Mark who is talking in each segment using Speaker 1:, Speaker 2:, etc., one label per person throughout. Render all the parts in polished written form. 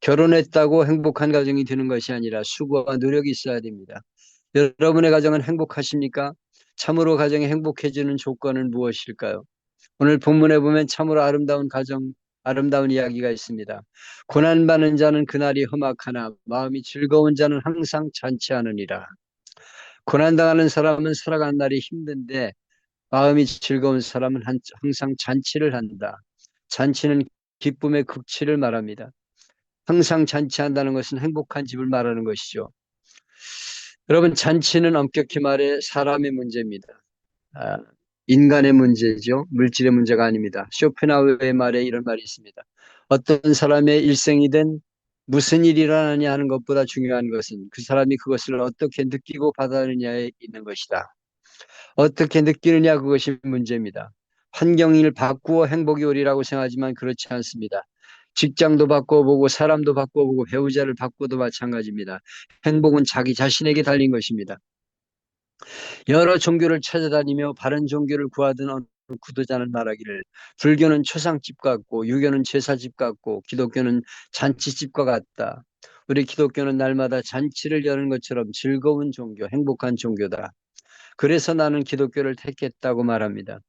Speaker 1: 결혼했다고 행복한 가정이 되는 것이 아니라 수고와 노력이 있어야 됩니다. 여러분의 가정은 행복하십니까? 참으로 가정이 행복해지는 조건은 무엇일까요? 오늘 본문에 보면 참으로 아름다운 가정, 아름다운 이야기가 있습니다. 고난받는 자는 그날이 험악하나 마음이 즐거운 자는 항상 잔치하느니라. 고난당하는 사람은 살아가는 날이 힘든데 마음이 즐거운 사람은 항상 잔치를 한다. 잔치는 기쁨의 극치를 말합니다. 항상 잔치한다는 것은 행복한 집을 말하는 것이죠. 여러분, 잔치는 엄격히 말해 사람의 문제입니다. 아, 인간의 문제죠. 물질의 문제가 아닙니다. 쇼펜하우어의 말에 이런 말이 있습니다. 어떤 사람의 일생이든 무슨 일이 일어나냐 하는 것보다 중요한 것은 그 사람이 그것을 어떻게 느끼고 받아들이냐에 있는 것이다. 어떻게 느끼느냐 그것이 문제입니다. 환경을 바꾸어 행복이 오리라고 생각하지만 그렇지 않습니다. 직장도 바꿔보고 사람도 바꿔보고 배우자를 바꿔도 마찬가지입니다. 행복은 자기 자신에게 달린 것입니다. 여러 종교를 찾아다니며 바른 종교를 구하던 어느 구도자는 말하기를 불교는 초상집 같고 유교는 제사집 같고 기독교는 잔치집과 같다. 우리 기독교는 날마다 잔치를 여는 것처럼 즐거운 종교, 행복한 종교다. 그래서 나는 기독교를 택했다고 말합니다.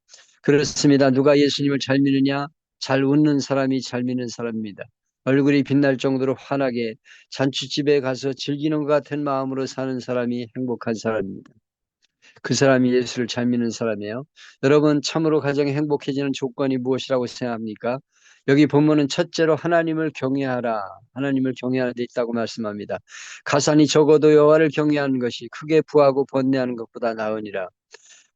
Speaker 1: 그렇습니다. 누가 예수님을 잘 믿느냐? 잘 웃는 사람이 잘 믿는 사람입니다. 얼굴이 빛날 정도로 환하게 잔치집에 가서 즐기는 것 같은 마음으로 사는 사람이 행복한 사람입니다. 그 사람이 예수를 잘 믿는 사람이에요. 여러분, 참으로 가정이 행복해지는 조건이 무엇이라고 생각합니까? 여기 본문은 첫째로 하나님을 경외하라. 하나님을 경외하는 데 있다고 말씀합니다. 가산이 적어도 여호와를 경외하는 것이 크게 부하고 번뇌하는 것보다 나으니라.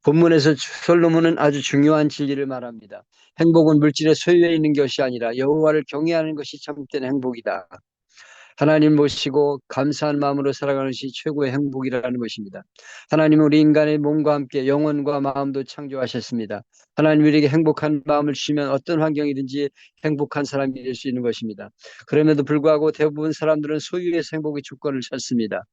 Speaker 1: 본문에서 솔로몬은 아주 중요한 진리를 말합니다. 행복은 물질의 소유에 있는 것이 아니라 여호와를 경외하는 것이 참된 행복이다. 하나님 모시고 감사한 마음으로 살아가는 것이 최고의 행복이라는 것입니다. 하나님은 우리 인간의 몸과 함께 영혼과 마음도 창조하셨습니다. 하나님 우리에게 행복한 마음을 주시면 어떤 환경이든지 행복한 사람이 될 수 있는 것입니다. 그럼에도 불구하고 대부분 사람들은 소유의 행복의 조건을 찾습니다.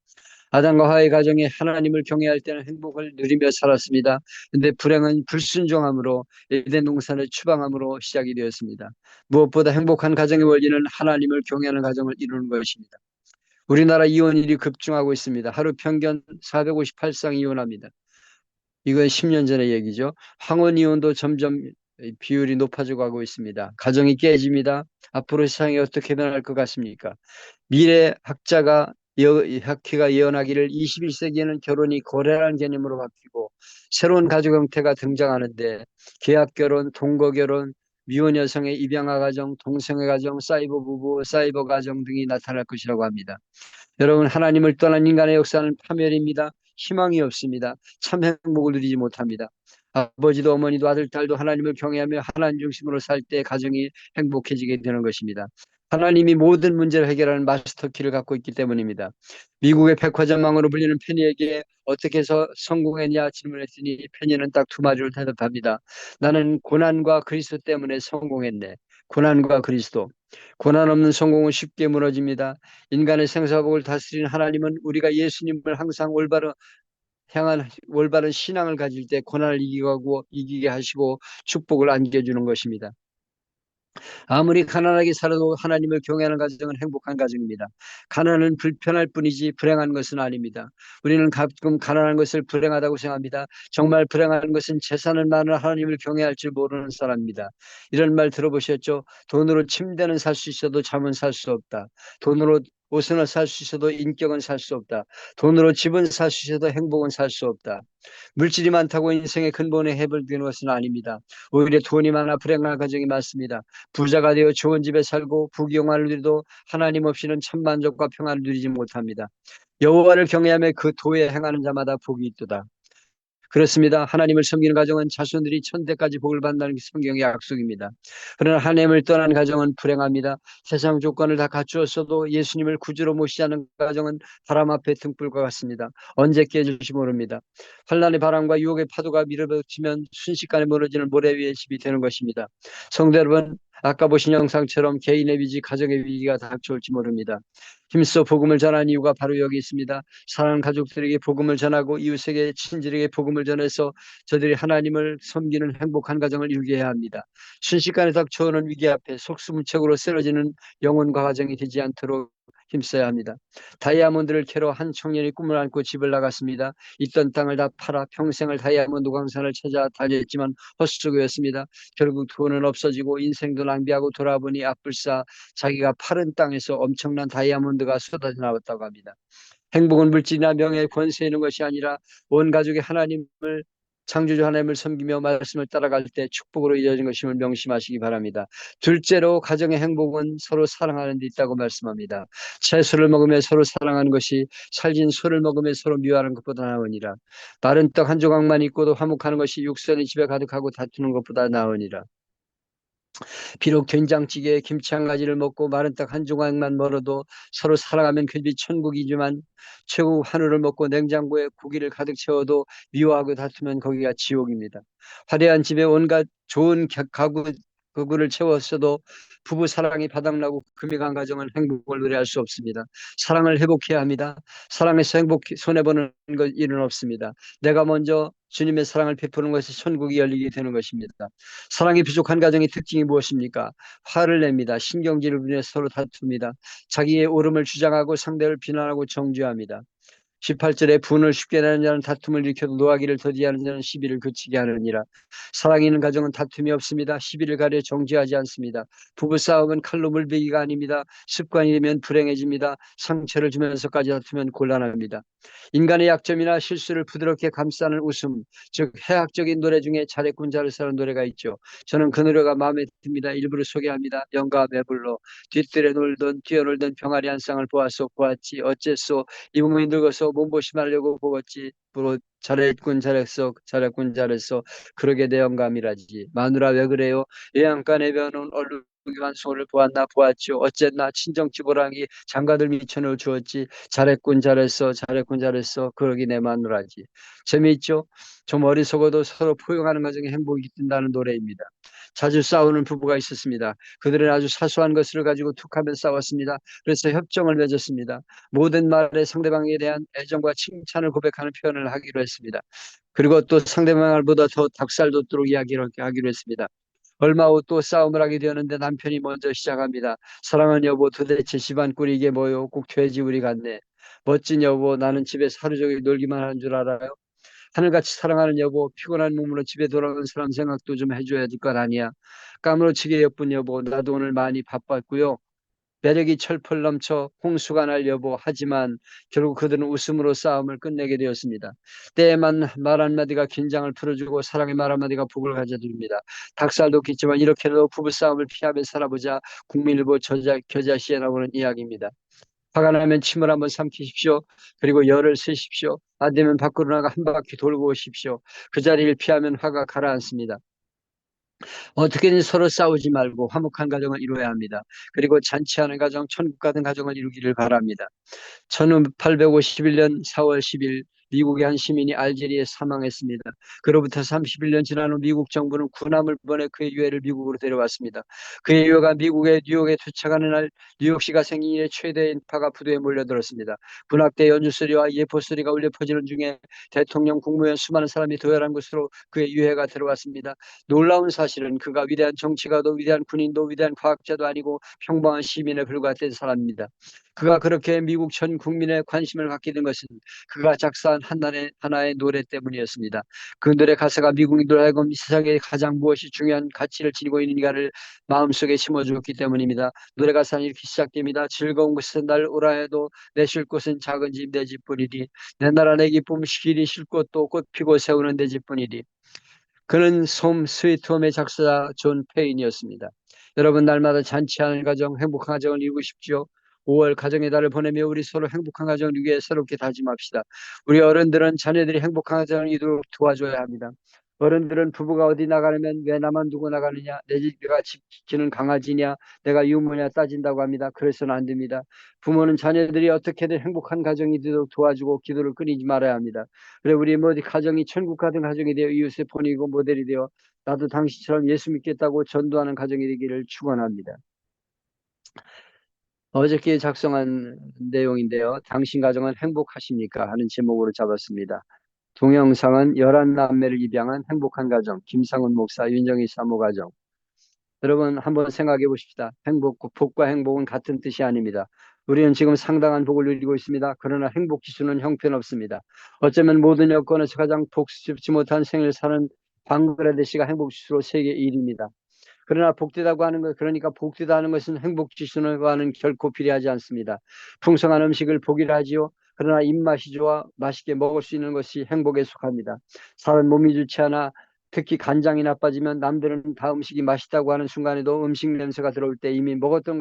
Speaker 1: 아담과 하와의 가정에 하나님을 경외할 때는 행복을 누리며 살았습니다. 그런데 불행은 불순종함으로 에덴 동산을 추방함으로 시작이 되었습니다. 무엇보다 행복한 가정의 원리는 하나님을 경외하는 가정을 이루는 것입니다. 우리나라 이혼율이 급증하고 있습니다. 하루 평균 458쌍 이혼합니다. 이건 10년 전의 얘기죠. 황혼 이혼도 점점 비율이 높아지고 가고 있습니다. 가정이 깨집니다. 앞으로 세상이 어떻게 변할 것 같습니까? 미래 학회가 예언하기를 21세기에는 결혼이 거래라는 개념으로 바뀌고 새로운 가족 형태가 등장하는데 계약 결혼, 동거 결혼, 미혼 여성의 입양아 가정, 동성애 가정, 사이버 부부, 사이버 가정 등이 나타날 것이라고 합니다. 여러분, 하나님을 떠난 인간의 역사는 파멸입니다. 희망이 없습니다. 참 행복을 누리지 못합니다. 아버지도 어머니도 아들, 딸도 하나님을 경외하며 하나님 중심으로 살 때 가정이 행복해지게 되는 것입니다. 하나님이 모든 문제를 해결하는 마스터키를 갖고 있기 때문입니다. 미국의 백화점왕으로 불리는 페니에게 어떻게 해서 성공했냐 질문했더니 페니는 딱 두 마디로 대답합니다. 나는 고난과 그리스도 때문에 성공했네. 고난과 그리스도. 고난 없는 성공은 쉽게 무너집니다. 인간의 생사복을 다스리는 하나님은 우리가 예수님을 항상 향한 올바른 신앙을 가질 때 고난을 이기게 하시고 축복을 안겨주는 것입니다. 아무리 가난하게 살아도 하나님을 경외하는 가정은 행복한 가정입니다. 가난은 불편할 뿐이지 불행한 것은 아닙니다. 우리는 가끔 가난한 것을 불행하다고 생각합니다. 정말 불행한 것은 재산은 많은 하나님을 경외할 줄 모르는 사람입니다. 이런 말 들어보셨죠? 돈으로 침대는 살 수 있어도 잠은 살 수 없다. 돈으로 옷은 살 수 있어도 인격은 살 수 없다. 돈으로 집은 살 수 있어도 행복은 살 수 없다. 물질이 많다고 인생의 근본에 해결되는 것은 아닙니다. 오히려 돈이 많아 불행한 가정이 많습니다. 부자가 되어 좋은 집에 살고 부귀영화를 누리도 하나님 없이는 천만족과 평안을 누리지 못합니다. 여호와를 경외하며 그 도에 행하는 자마다 복이 있도다. 그렇습니다. 하나님을 섬기는 가정은 자손들이 천대까지 복을 받는다는 게 성경의 약속입니다. 그러나 하나님을 떠난 가정은 불행합니다. 세상 조건을 다 갖추었어도 예수님을 구주로 모시지 않은 가정은 바람 앞에 등불과 같습니다. 언제 깨질지 모릅니다. 환란의 바람과 유혹의 파도가 밀어붙이면 순식간에 무너지는 모래 위의 집이 되는 것입니다. 성도 여러분, 아까 보신 영상처럼 개인의 위기, 가정의 위기가 닥쳐올지 모릅니다. 힘써 복음을 전하는 이유가 바로 여기 있습니다. 사랑하는 가족들에게 복음을 전하고 이웃에게 친지에게 복음을 전해서 저들이 하나님을 섬기는 행복한 가정을 이루게 해야 합니다. 순식간에 닥쳐오는 위기 앞에 속수무책으로 쓰러지는 영혼과 가정이 되지 않도록 힘써야 합니다. 다이아몬드를 캐러 한 청년이 꿈을 안고 집을 나갔습니다. 있던 땅을 다 팔아 평생을 다이아몬드 광산을 찾아 달렸지만 헛수고였습니다. 결국 돈은 없어지고 인생도 낭비하고 돌아보니 앞불사 자기가 파른 땅에서 엄청난 다이아몬드가 쏟아져 나왔다고 합니다. 행복은 물질이나 명예, 권세에 있는 것이 아니라 온 가족이 하나님을 창조주 하나님을 섬기며 말씀을 따라갈 때 축복으로 이어진 것임을 명심하시기 바랍니다. 둘째로 가정의 행복은 서로 사랑하는 데 있다고 말씀합니다. 채소를 먹으며 서로 사랑하는 것이 살진 소를 먹으며 서로 미워하는 것보다 나으니라. 마른 떡 한 조각만 있고도 화목하는 것이 육선이 집에 가득하고 다투는 것보다 나으니라. 비록 된장찌개에 김치 한 가지를 먹고 마른 떡 한 조각만 멀어도 서로 살아가면 괜히 천국이지만 최고 한우를 먹고 냉장고에 고기를 가득 채워도 미워하고 다투면 거기가 지옥입니다. 화려한 집에 온갖 좋은 가구를 채웠어도 부부 사랑이 바닥나고 금이 간 가정은 행복을 노래할 수 없습니다. 사랑을 회복해야 합니다. 사랑에서 행복 손해보는 일은 없습니다. 내가 먼저 주님의 사랑을 베푸는 것이 천국이 열리게 되는 것입니다. 사랑이 부족한 가정의 특징이 무엇입니까? 화를 냅니다. 신경질을 부려 서로 다툽니다. 자기의 옳음을 주장하고 상대를 비난하고 정죄합니다. 18절에 분을 쉽게 내는 자는 다툼을 일으켜도 노하기를 더디하는 자는 시비를 그치게 하느니라. 사랑이 있는 가정은 다툼이 없습니다. 시비를 가려 정죄하지 않습니다. 부부싸움은 칼로 물베기가 아닙니다. 습관이 되면 불행해집니다. 상처를 주면서까지 다투면 곤란합니다. 인간의 약점이나 실수를 부드럽게 감싸는 웃음, 즉 해학적인 노래 중에 잘했군 잘했어라는 노래가 있죠. 저는 그 노래가 마음에 듭니다. 일부러 소개합니다. 영가 배불러 뒤뜰에 놀던 뛰어놀던 병아리 한 쌍을 보았소 보았지 어째소 이 몸이 늙어서 몸보심하려고 보았지 부러 잘했군 잘했어 잘했군 잘했어 그러게 내 영감이라지. 마누라 왜 그래요? 예양간 내벼놓은 얼룩이만 손을 보았나 보았죠. 어쨌나 친정집 오랑이 장가들 미천을 주었지. 잘했군 잘했어 잘했군 잘했어 그러기 내 마누라지. 재미있죠? 좀 어리석어도 서로 포용하는 과정에 행복이 든다는 노래입니다. 자주 싸우는 부부가 있었습니다. 그들은 아주 사소한 것을 가지고 툭하면 싸웠습니다. 그래서 협정을 맺었습니다. 모든 말에 상대방에 대한 애정과 칭찬을 고백하는 표현을 하기로 했습니다. 그리고 또 상대방보다 더 닭살 돋도록 이야기를 하기로 했습니다. 얼마 후 또 싸움을 하게 되었는데 남편이 먼저 시작합니다. 사랑하는 여보, 도대체 집안 꼴이 이게 뭐요? 꼭 돼지우리 같네. 멋진 여보, 나는 집에서 하루 종일 놀기만 하는 줄 알아요? 하늘같이 사랑하는 여보, 피곤한 몸으로 집에 돌아오는 사람 생각도 좀 해줘야 될 것 아니야. 까무러치게 예쁜 여보, 나도 오늘 많이 바빴고요. 매력이 철펄 넘쳐 홍수가 날 여보. 하지만 결국 그들은 웃음으로 싸움을 끝내게 되었습니다. 때에만 말 한마디가 긴장을 풀어주고 사랑의 말 한마디가 복을 가져줍니다. 닭살도 깃지만 이렇게라도 부부싸움을 피하며 살아보자. 국민일보 겨자씨에 나오는 이야기입니다. 화가 나면 침을 한번 삼키십시오. 그리고 열을 쓰십시오. 안 되면 밖으로 나가 한 바퀴 돌고 오십시오. 그 자리를 피하면 화가 가라앉습니다. 어떻게든 서로 싸우지 말고 화목한 가정을 이루어야 합니다. 그리고 잔치하는 가정, 천국 같은 가정을 이루기를 바랍니다. 1851년 4월 10일 미국의 한 시민이 알제리에 사망했습니다. 그로부터 31년 지난 후 미국 정부는 군함을 보내 그의 유해를 미국으로 데려왔습니다. 그의 유해가 미국의 뉴욕에 도착하는 날 뉴욕시가 생긴 이래 최대 인파가 부두에 몰려들었습니다. 군악대 연주소리와 예포소리가 울려 퍼지는 중에 대통령, 국무위원, 수많은 사람이 도열한 곳으로 그의 유해가 들어왔습니다. 놀라운 사실은 그가 위대한 정치가도 위대한 군인도 위대한 과학자도 아니고 평범한 시민에 불과했던 사람입니다. 그가 그렇게 미국 전 국민의 관심을 갖게 된 것은 그가 작사한 하나의 노래 때문이었습니다. 그 노래 가사가 미국인들 하여금 이 세상에 가장 무엇이 중요한 가치를 지니고 있는가를 마음속에 심어주었기 때문입니다. 노래 가사는 이렇게 시작됩니다. 즐거운 곳에서 날 오라 해도 내 쉴 곳은 작은 집 내 집뿐이리. 내 나라 내 기쁨 시길이 쉴 곳도 꽃 피고 세우는 내 집뿐이리. 그는 솜 스위트홈의 작사 존 페인이었습니다. 여러분 날마다 잔치하는 가정, 행복한 가정을 이루고 싶지요? 5월 가정의 달을 보내며 우리 서로 행복한 가정을 이루기 위해 새롭게 다짐합시다. 우리 어른들은 자녀들이 행복한 가정을 이루도록 도와줘야 합니다. 어른들은 부부가 어디 나가려면 왜 나만 두고 나가느냐, 내가 집 지키는 강아지냐, 내가 유모냐 따진다고 합니다. 그래서는 안 됩니다. 부모는 자녀들이 어떻게든 행복한 가정이 되도록 도와주고 기도를 끊이지 말아야 합니다. 그래 우리 모두 가정이 천국 같은 가정이 되어 이웃의 본이고 모델이 되어 나도 당신처럼 예수 믿겠다고 전도하는 가정이 되기를 축원합니다. 어저께 작성한 내용인데요. 당신 가정은 행복하십니까? 하는 제목으로 잡았습니다. 동영상은 11남매를 입양한 행복한 가정, 김상훈 목사, 윤정희 사모 가정. 여러분 한번 생각해 보십시다. 복과 행복은 같은 뜻이 아닙니다. 우리는 지금 상당한 복을 누리고 있습니다. 그러나 행복 지수는 형편없습니다. 어쩌면 모든 여건에서 가장 복스럽지 못한 생을 사는 방글라데시가 행복 지수로 세계 1위입니다. 그러나 복되다고 하는 것, 그러니까 복되다 하는 것은 행복 지수와는 결코 비례하지 않습니다. 풍성한 음식을 복이라 하지요. 그러나 입맛이 좋아 맛있게 먹을 수 있는 것이 행복에 속합니다. 사람 몸이 좋지 않아 특히 간장이 나빠지면 남들은 다 음식이 맛있다고 하는 순간에도 음식 냄새가 들어올 때 이미 먹었던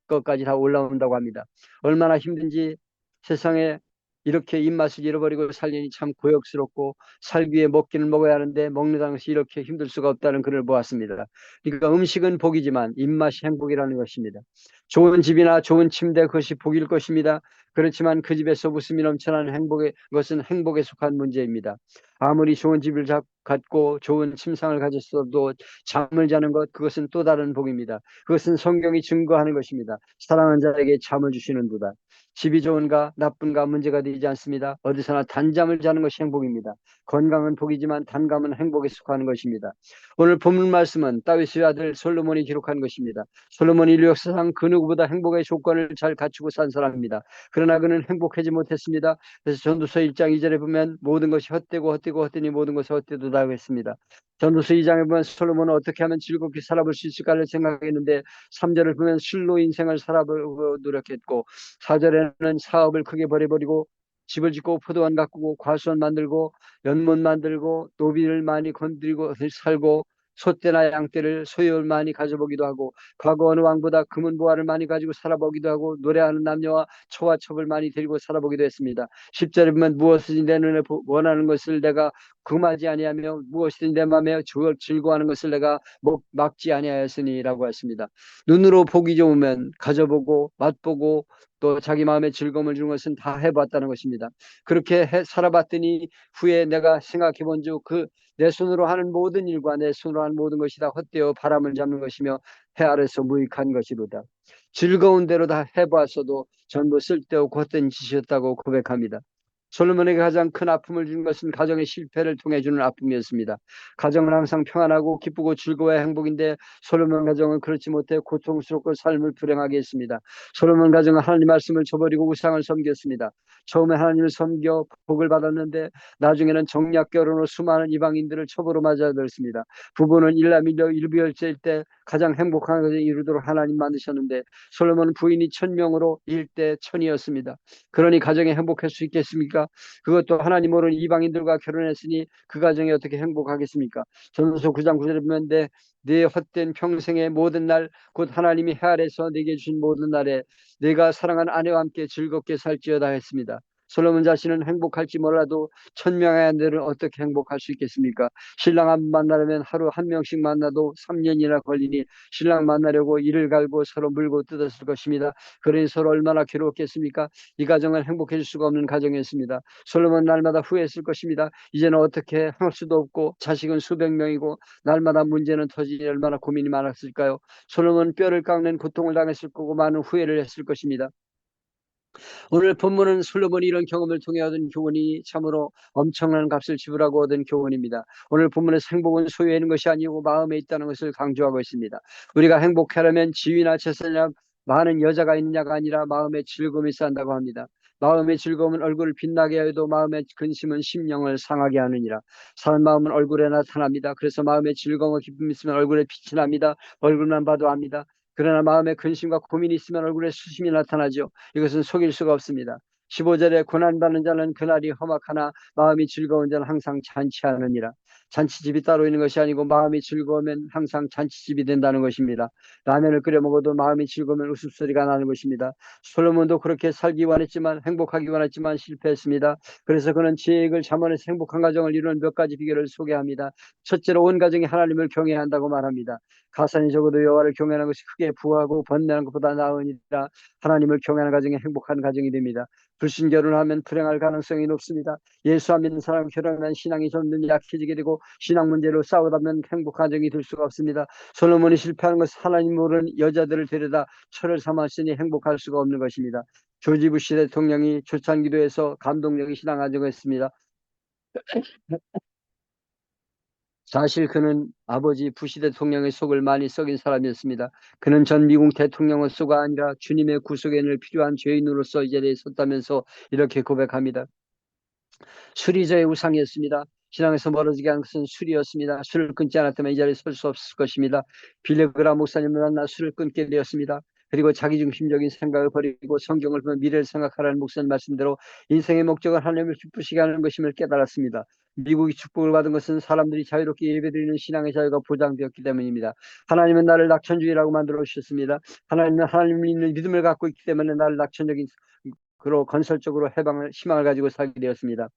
Speaker 1: 것까지 다 올라온다고 합니다. 얼마나 힘든지 세상에 이렇게 입맛을 잃어버리고 살려니 참 고역스럽고 살기 위해 먹기는 먹어야 하는데 먹는다는 것이 이렇게 힘들 수가 없다는 글을 보았습니다. 그러니까 음식은 복이지만 입맛이 행복이라는 것입니다. 좋은 집이나 좋은 침대 그것이 복일 것입니다. 그렇지만 그 집에서 웃음이 넘쳐나는 것은 행복에 속한 문제입니다. 아무리 좋은 집을 갖고 좋은 침상을 가졌어도 잠을 자는 것 그것은 또 다른 복입니다. 그것은 성경이 증거하는 것입니다. 사랑하는 자에게 잠을 주시는 도다. 집이 좋은가 나쁜가 문제가 되지 않습니다. 어디서나 단잠을 자는 것이 행복입니다. 건강은 복이지만 단감은 행복에 속하는 것입니다. 오늘 본문 말씀은 다윗의 아들 솔로몬이 기록한 것입니다. 솔로몬이 인류 역사상 그 누구보다 행복의 조건을 잘 갖추고 산 사람입니다. 그러나 그는 행복하지 못했습니다. 그래서 전도서 1장 2절에 보면 모든 것이 헛되고 헛되니 모든 것이 헛되도다 했습니다. 전도서 2장에 보면 솔로몬은 어떻게 하면 즐겁게 살아볼 수 있을까를 생각했는데 3절을 보면 실로 인생을 살아보고 노력했고 4절에는 사업을 크게 벌여버리고 집을 짓고 포도원 가꾸고 과수원 만들고 연못 만들고 노비를 많이 건드리고 살고 소떼나 양떼를 소유를 많이 가져보기도 하고 과거 어느 왕보다 금은 보화를 많이 가지고 살아보기도 하고 노래하는 남녀와 초와 첩을 많이 데리고 살아보기도 했습니다. 10절에 보면 무엇이든지 내 눈에 원하는 것을 내가 금하지 아니하며 무엇이든지 내 마음에 즐거워하는 것을 내가 막지 아니하였으니라고 했습니다. 눈으로 보기 좋으면 가져보고 맛보고 또 자기 마음에 즐거움을 주는 것은 다 해봤다는 것입니다. 그렇게 살아봤더니 후에 내가 생각해 본즉 내 손으로 하는 모든 일과 내 손으로 하는 모든 것이 다 헛되어 바람을 잡는 것이며 해 아래서 무익한 것이로다. 즐거운 대로 다 해보았어도 전부 쓸데없고 헛된 짓이었다고 고백합니다. 솔로몬에게 가장 큰 아픔을 준 것은 가정의 실패를 통해 주는 아픔이었습니다. 가정은 항상 평안하고 기쁘고 즐거워야 행복인데 솔로몬 가정은 그렇지 못해 고통스럽고 삶을 불행하게 했습니다. 솔로몬 가정은 하나님 말씀을 저버리고 우상을 섬겼습니다. 처음에 하나님을 섬겨 복을 받았는데 나중에는 정략 결혼으로 수많은 이방인들을 첩으로 맞아들었습니다. 부부는 일비열제일 때 가장 행복한 것을 이루도록 하나님 만드셨는데 솔로몬은 부인이 1000명으로 일대 1000이었습니다. 그러니 가정에 행복할 수 있겠습니까? 그것도 하나님 모르는 이방인들과 결혼했으니 그 가정이 어떻게 행복하겠습니까? 전도서 9장 9절에 보면 내 헛된 평생의 모든 날 곧 하나님이 해 아래서 내게 주신 모든 날에 내가 사랑하는 아내와 함께 즐겁게 살지어다 했습니다. 솔로몬 자신은 행복할지 몰라도 1000명의 아내를 어떻게 행복할 수 있겠습니까? 신랑 한 만나려면 하루 한 명씩 만나도 3년이나 걸리니 신랑 만나려고 이를 갈고 서로 물고 뜯었을 것입니다. 그러니 서로 얼마나 괴로웠겠습니까? 이 가정은 행복해질 수가 없는 가정이었습니다. 솔로몬 날마다 후회했을 것입니다. 이제는 어떻게 할 수도 없고 자식은 수백 명이고 날마다 문제는 터지니 얼마나 고민이 많았을까요? 솔로몬 뼈를 깎는 고통을 당했을 거고 많은 후회를 했을 것입니다. 오늘 본문은 솔로몬이 이런 경험을 통해 얻은 교훈이 참으로 엄청난 값을 지불하고 얻은 교훈입니다. 오늘 본문에서 행복은 소유에 있는 것이 아니고 마음에 있다는 것을 강조하고 있습니다. 우리가 행복하려면 지위나 재산이나 많은 여자가 있느냐가 아니라 마음의 즐거움이 있어야 한다고 합니다. 마음의 즐거움은 얼굴을 빛나게 해도 마음의 근심은 심령을 상하게 하느니라. 사람 마음은 얼굴에 나타납니다. 그래서 마음의 즐거움과 기쁨이 있으면 얼굴에 빛이 납니다. 얼굴만 봐도 압니다. 그러나 마음에 근심과 고민이 있으면 얼굴에 수심이 나타나죠. 이것은 속일 수가 없습니다. 15절에 고난받는 자는 그날이 험악하나 마음이 즐거운 자는 항상 잔치하느니라. 잔치집이 따로 있는 것이 아니고 마음이 즐거우면 항상 잔치집이 된다는 것입니다. 라면을 끓여 먹어도 마음이 즐거우면 웃음소리가 나는 것입니다. 솔로몬도 그렇게 살기 원했지만 행복하기 원했지만 실패했습니다. 그래서 그는 지혜액을 잠언에서 행복한 가정을 이루는 몇 가지 비결을 소개합니다. 첫째로 온 가정이 하나님을 경외한다고 말합니다. 가산이 적어도 여호와를 경외하는 것이 크게 부하고 번뇌하는 것보다 나으니라. 하나님을 경외하는 가정이 행복한 가정이 됩니다. 불신결혼을 하면 불행할 가능성이 높습니다. 예수 안 믿는 사람 결혼하면 신앙이 점점 약해지게 되고 신앙 문제로 싸우다면 행복한 가정이 될 수가 없습니다. 솔로몬이 실패하는 것은 하나님 모르는 여자들을 데려다 철을 삼았으니 행복할 수가 없는 것입니다. 조지 부시 대통령이 초창기도에서 감동적인 신앙 가정을 했습니다. 사실 그는 아버지 부시 대통령의 속을 많이 썩인 사람이었습니다. 그는 전 미국 대통령의 속가 아니라 주님의 구속에 늘 필요한 죄인으로서 이 자리에 섰다면서 이렇게 고백합니다. 술이 저의 우상이었습니다. 신앙에서 멀어지게 한 것은 술이었습니다. 술을 끊지 않았다면 이 자리에 설 수 없을 것입니다. 빌레그라 목사님을 만나 술을 끊게 되었습니다. 그리고 자기중심적인 생각을 버리고 성경을 보며 미래를 생각하라는 목사님 말씀대로 인생의 목적은 하나님을 기쁘시게 하는 것임을 깨달았습니다. 미국이 축복을 받은 것은 사람들이 자유롭게 예배드리는 신앙의 자유가 보장되었기 때문입니다. 하나님은 나를 낙천주의라고 만들어 주셨습니다. 하나님은 하나님을 믿는 믿음을 갖고 있기 때문에 나를 낙천적인 그로 건설적으로 해방을 희망을 가지고 살게 되었습니다.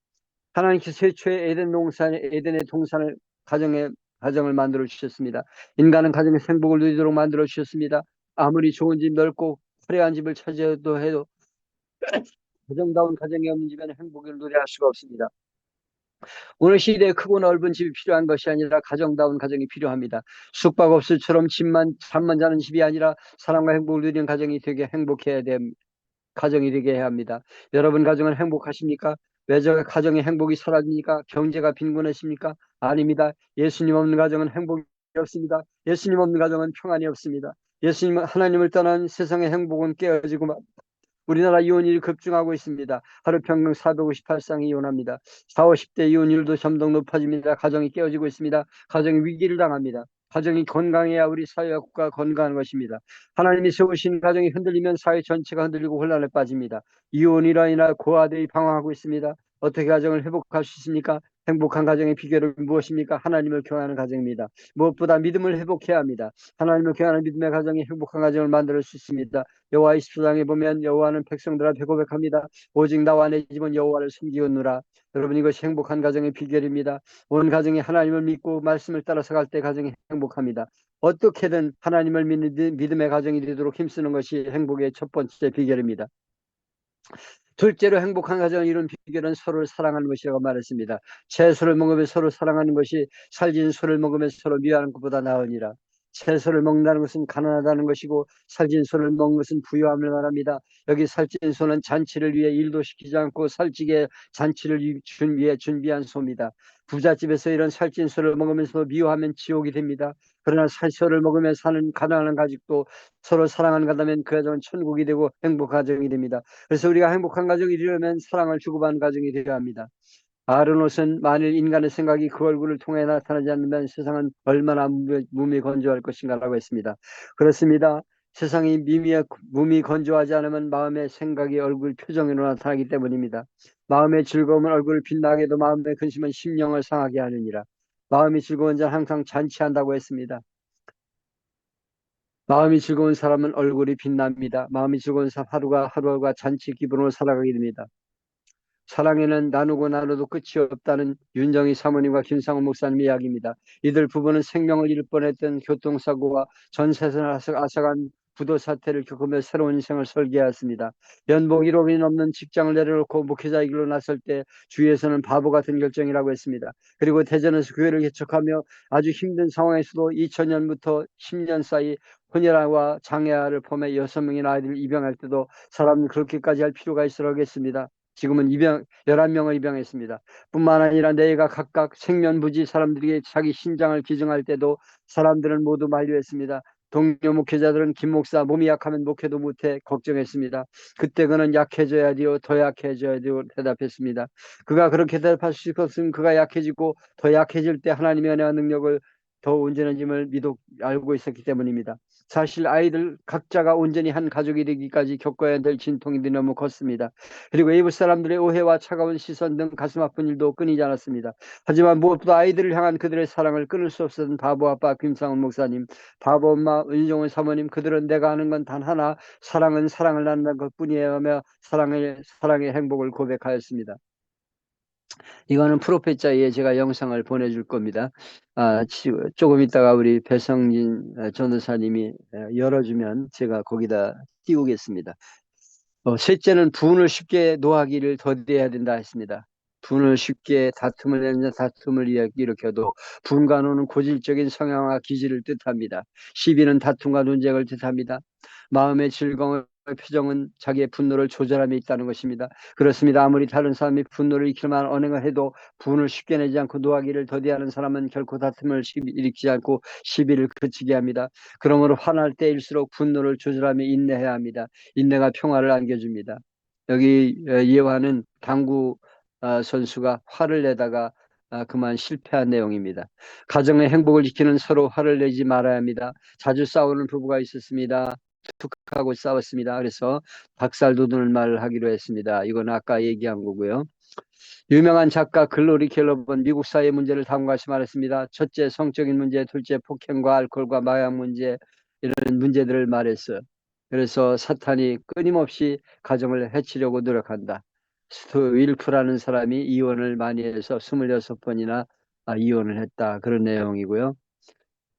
Speaker 1: 하나님께서 최초의 에덴의 동산을 가정을 만들어 주셨습니다. 인간은 가정의 행복을 누리도록 만들어 주셨습니다. 아무리 좋은 집 넓고 화려한 집을 차지해도 해도 가정다운 가정이 없는 집에는 행복을 누려할 수가 없습니다. 오늘 시대에 크고 넓은 집이 필요한 것이 아니라 가정다운 가정이 필요합니다. 숙박업소처럼 잠만 자는 집이 아니라 사랑과 행복을 누리는 가정이 되게 행복해야 됩니다. 가정이 되게 해야 합니다. 여러분 가정은 행복하십니까? 왜 저 가정의 행복이 사라집니까? 경제가 빈곤하십니까? 아닙니다. 예수님 없는 가정은 행복이 없습니다. 예수님 없는 가정은 평안이 없습니다. 예수님 하나님을 떠난 세상의 행복은 깨어지고 우리나라 이혼율이 급증하고 있습니다. 하루 평균 458쌍이 이혼합니다. 40, 50대 이혼율도 점점 높아집니다. 가정이 깨어지고 있습니다. 가정이 위기를 당합니다. 가정이 건강해야 우리 사회와 국가가 건강한 것입니다. 하나님이 세우신 가정이 흔들리면 사회 전체가 흔들리고 혼란에 빠집니다. 이혼이라 인하 고아들이 방황하고 있습니다. 어떻게 가정을 회복할 수 있습니까? 행복한 가정의 비결은 무엇입니까? 하나님을 경외하는 가정입니다. 무엇보다 믿음을 회복해야 합니다. 하나님을 경외하는 믿음의 가정이 행복한 가정을 만들 수 있습니다. 여호와 20장에 보면 여호와는 백성들 앞에 고백합니다. 오직 나와 내 집은 여호와를 섬기겠노라. 여러분 이것이 행복한 가정의 비결입니다. 온 가정이 하나님을 믿고 말씀을 따라서 갈 때 가정이 행복합니다. 어떻게든 하나님을 믿는 믿음의 가정이 되도록 힘쓰는 것이 행복의 첫 번째 비결입니다. 둘째로 행복한 가정을 이룬 비결은 서로를 사랑하는 것이라고 말했습니다. 채소를 먹으며 서로 사랑하는 것이 살진 소를 먹으며 서로 미워하는 것보다 나으니라. 채소를 먹는다는 것은 가난하다는 것이고 살찐 소를 먹는 것은 부유함을 말합니다. 여기 살찐 소는 잔치를 위해 일도 시키지 않고 살찌게 잔치를 위해 준비한 소입니다. 부잣집에서 이런 살찐 소를 먹으면서 미워하면 지옥이 됩니다. 그러나 살소를 먹으며 사는 가난한 가족도 서로 사랑하는 가다면 그 가정은 천국이 되고 행복한 가정이 됩니다. 그래서 우리가 행복한 가정이 이루려면 사랑을 주고받는 가정이 되어야 합니다. 아르노스는 만일 인간의 생각이 그 얼굴을 통해 나타나지 않으면 세상은 얼마나 몸이 건조할 것인가라고 했습니다. 그렇습니다. 세상이 몸이 건조하지 않으면 마음의 생각이 얼굴 표정으로 나타나기 때문입니다. 마음의 즐거움은 얼굴을 빛나게 해도 마음의 근심은 심령을 상하게 하느니라. 마음이 즐거운 자는 항상 잔치한다고 했습니다. 마음이 즐거운 사람은 얼굴이 빛납니다. 마음이 즐거운 사람 하루가 잔치 기분으로 살아가게 됩니다. 사랑에는 나누고 나눠도 끝이 없다는 윤정희 사모님과 김상훈 목사님 이야기입니다. 이들 부부는 생명을 잃을 뻔했던 교통사고와 전 세상을 앗아간 부도 사태를 겪으며 새로운 인생을 설계하였습니다. 연봉 1억이 넘는 직장을 내려놓고 목회자의 길로 나설 때 주위에서는 바보 같은 결정이라고 했습니다. 그리고 대전에서 교회를 개척하며 아주 힘든 상황에서도 2000년부터 10년 사이 혼혈아와 장애아를 포함해 6명의 아이들을 입양할 때도 사람은 그렇게까지 할 필요가 있으라겠습니다. 지금은 11명을 입양했습니다. 뿐만 아니라 내가 각각 생면부지 사람들에게 자기 신장을 기증할 때도 사람들은 모두 만류했습니다. 동료 목회자들은 김 목사 몸이 약하면 목회도 못해 걱정했습니다. 그때 그는 약해져야 돼요. 더 약해져야 돼요. 대답했습니다. 그가 그렇게 대답할 수 있었으면 그가 약해지고 더 약해질 때 하나님의 은혜와 능력을 더 온전해짐을 알고 있었기 때문입니다. 사실 아이들 각자가 온전히 한 가족이 되기까지 겪어야 될 진통이 너무 컸습니다. 그리고 이웃 사람들의 오해와 차가운 시선 등 가슴 아픈 일도 끊이지 않았습니다. 하지만 무엇보다 아이들을 향한 그들의 사랑을 끊을 수 없었던 바보 아빠 김상훈 목사님, 바보 엄마 은정훈 사모님, 그들은 내가 하는 건 단 하나, 사랑은 사랑을 나눈다는 것뿐이에요 하며 사랑의 행복을 고백하였습니다. 이거는 프로페자에 제가 영상을 보내줄 겁니다. 조금 있다가 우리 배성진 전도사님이 열어주면 제가 거기다 띄우겠습니다. 셋째는 분을 쉽게 노하기를 더디해야 된다 했습니다. 분을 쉽게 다툼을 내는 다툼을 일으켜도 분간호는 고질적인 성향과 기질을 뜻합니다. 시비는 다툼과 논쟁을 뜻합니다. 마음의 즐거움의 표정은 자기의 분노를 조절함에 있다는 것입니다. 그렇습니다. 아무리 다른 사람이 분노를 익힐 만한 언행을 해도 분을 쉽게 내지 않고 노하기를 더디하는 사람은 결코 다툼을 일으키지 않고 시비를 그치게 합니다. 그러므로 화날 때일수록 분노를 조절하며 인내해야 합니다. 인내가 평화를 안겨줍니다. 여기 예화는 당구 선수가 화를 내다가 그만 실패한 내용입니다. 가정의 행복을 지키는 서로 화를 내지 말아야 합니다. 자주 싸우는 부부가 있었습니다. 툭하고 싸웠습니다. 그래서 닭살 돋우는 말을 하기로 했습니다. 이건 아까 얘기한 거고요. 유명한 작가 글로리 갤럽은 미국 사회 문제를 다음과 같이 말했습니다. 첫째, 성적인 문제, 둘째, 폭행과 알코올과 마약 문제, 이런 문제들을 말했어요. 그래서 사탄이 끊임없이 가정을 해치려고 노력한다. 스투 윌프라는 사람이 이혼을 많이 해서 26번이나 이혼을 했다. 그런 내용이고요.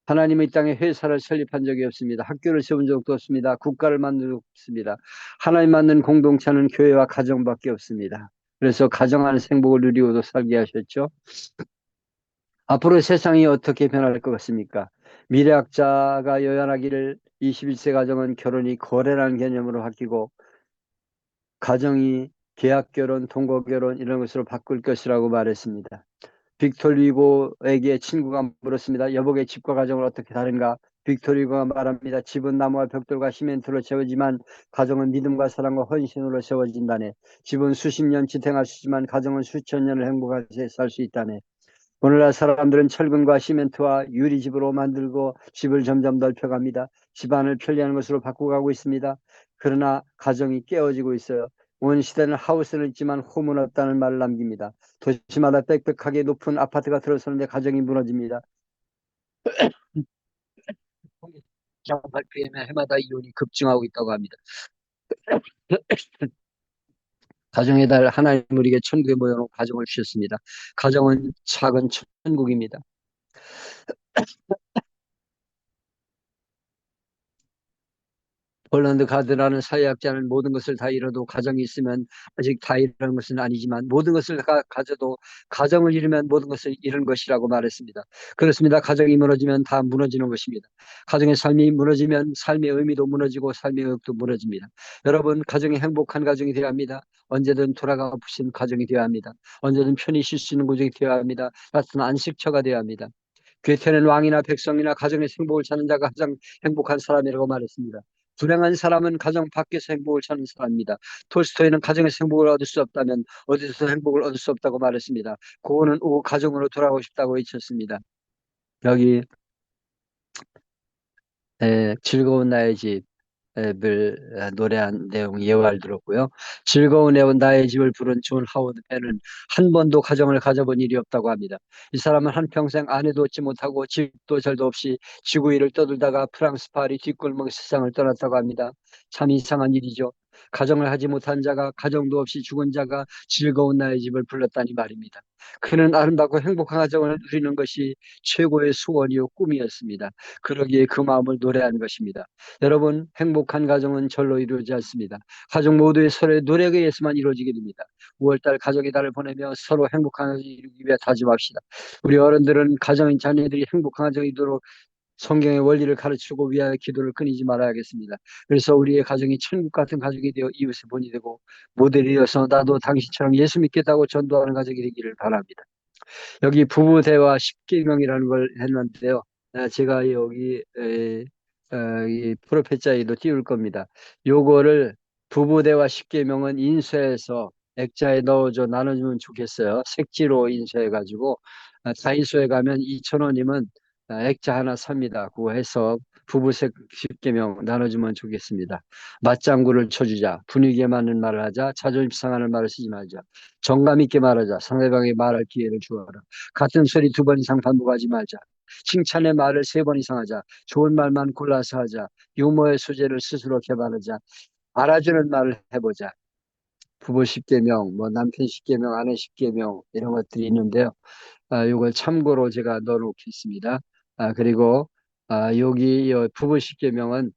Speaker 1: 하나님은 이 땅에 회사를 설립한 적이 없습니다. 학교를 세운 적도 없습니다. 국가를 만든 적도 없습니다. 하나님 만든 공동체는 교회와 가정밖에 없습니다. 그래서 가정 안에서 행복을 누리고도 살게 하셨죠. 앞으로 세상이 어떻게 변할 것 같습니까? 미래학자가 요약하기를 21세 가정은 결혼이 거래라는 개념으로 바뀌고 가정이 계약 결혼, 동거 결혼 이런 것으로 바꿀 것이라고 말했습니다. 빅토르 유고에게 친구가 물었습니다. 여보게 집과 가정을 어떻게 다른가? 빅토르 유고가 말합니다. 집은 나무와 벽돌과 시멘트로 세워지만 가정은 믿음과 사랑과 헌신으로 세워진다네. 집은 수십 년 지탱할 수 있지만 가정은 수천 년을 행복하게 살 수 있다네. 오늘날 사람들은 철근과 시멘트와 유리집으로 만들고 집을 점점 넓혀갑니다. 집안을 편리한 것으로 바꿔가고 있습니다. 그러나 가정이 깨어지고 있어요. 온 시대는 하우스는 있지만 홈은 없다는 말을 남깁니다. 도시마다 빽빽하게 높은 아파트가 들어서는데 가정이 무너집니다. 발표에 해마다 이혼이 급증하고 있다고 합니다. 가정의 달 하나님 우리에게 천국에 모여놓은 가정을 주셨습니다. 가정은 작은 천국입니다. 폴란드 가드라는 사회학자는 모든 것을 다 잃어도 가정이 있으면 아직 다 잃은 것은 아니지만 모든 것을 가져도 가정을 잃으면 모든 것을 잃은 것이라고 말했습니다. 그렇습니다. 가정이 무너지면 다 무너지는 것입니다. 가정의 삶이 무너지면 삶의 의미도 무너지고 삶의 의욕도 무너집니다. 여러분 가정이 행복한 가정이 되어야 합니다. 언제든 돌아가고 싶은 가정이 되어야 합니다. 언제든 편히 쉴 수 있는 가정이 되어야 합니다. 같은 안식처가 되어야 합니다. 괴테는 왕이나 백성이나 가정의 행복을 찾는 자가 가장 행복한 사람이라고 말했습니다. 불행한 사람은 가정 밖에서 행복을 찾는 사람입니다. 톨스토이는 가정에서 행복을 얻을 수 없다면 어디서 행복을 얻을 수 없다고 말했습니다. 고은은 오 가정으로 돌아가고 싶다고 외쳤습니다. 여기 즐거운 나의 집 을 노래한 내용 예화를 들었고요. 즐거운 나의 집을 부른 존 하워드 펜은 한 번도 가정을 가져본 일이 없다고 합니다. 이 사람은 한평생 아내도 얻지 못하고 집도 절도 없이 지구 위를 떠돌다가 프랑스 파리 뒷골목 세상을 떠났다고 합니다. 참 이상한 일이죠. 가정을 하지 못한 자가 가정도 없이 죽은 자가 즐거운 나의 집을 불렀다니 말입니다. 그는 아름답고 행복한 가정을 누리는 것이 최고의 소원이요 꿈이었습니다. 그러기에 그 마음을 노래한 것입니다. 여러분 행복한 가정은 절로 이루어지지 않습니다. 가족 모두의 서로의 노력에 의해서만 이루어지게 됩니다. 5월달 가족의 달을 보내며 서로 행복한 가정을 이루기 위해 다짐합시다. 우리 어른들은 가정인 자녀들이 행복한 가정이 되도록 성경의 원리를 가르치고 위하여 기도를 끊이지 말아야겠습니다. 그래서 우리의 가정이 천국 같은 가족이 되어 이웃의 본이 되고 모델이 되어서 나도 당신처럼 예수 믿겠다고 전도하는 가족이 되기를 바랍니다. 여기 부부 대화 10계명이라는 걸 했는데요. 제가 여기 이 프로페자에도 띄울 겁니다. 요거를 부부 대화 10계명은 인쇄해서 액자에 넣어줘 나눠주면 좋겠어요. 색지로 인쇄해가지고 다이소에 가면 2,000원이면 액자 하나 삽니다. 그거 해서 부부색 10계명 나눠주면 좋겠습니다. 맞장구를 쳐주자. 분위기에 맞는 말을 하자. 자존심 상하는 말을 쓰지 말자. 정감 있게 말하자. 상대방에게 말할 기회를 주어라. 같은 소리 2번 이상 반복하지 말자. 칭찬의 말을 3번 이상 하자. 좋은 말만 골라서 하자. 유머의 소재를 스스로 개발하자. 알아주는 말을 해보자. 부부 십계명, 뭐 남편 십계명, 아내 십계명 이런 것들이 있는데요. 이걸 참고로 제가 넣어놓겠습니다. 그리고 여기 부부 십계명은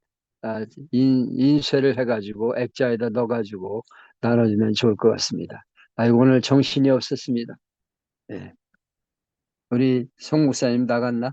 Speaker 1: 인쇄를 해가지고 액자에다 넣어가지고 나눠주면 좋을 것 같습니다. 오늘 정신이 없었습니다. 예. 우리 송 목사님 나갔나?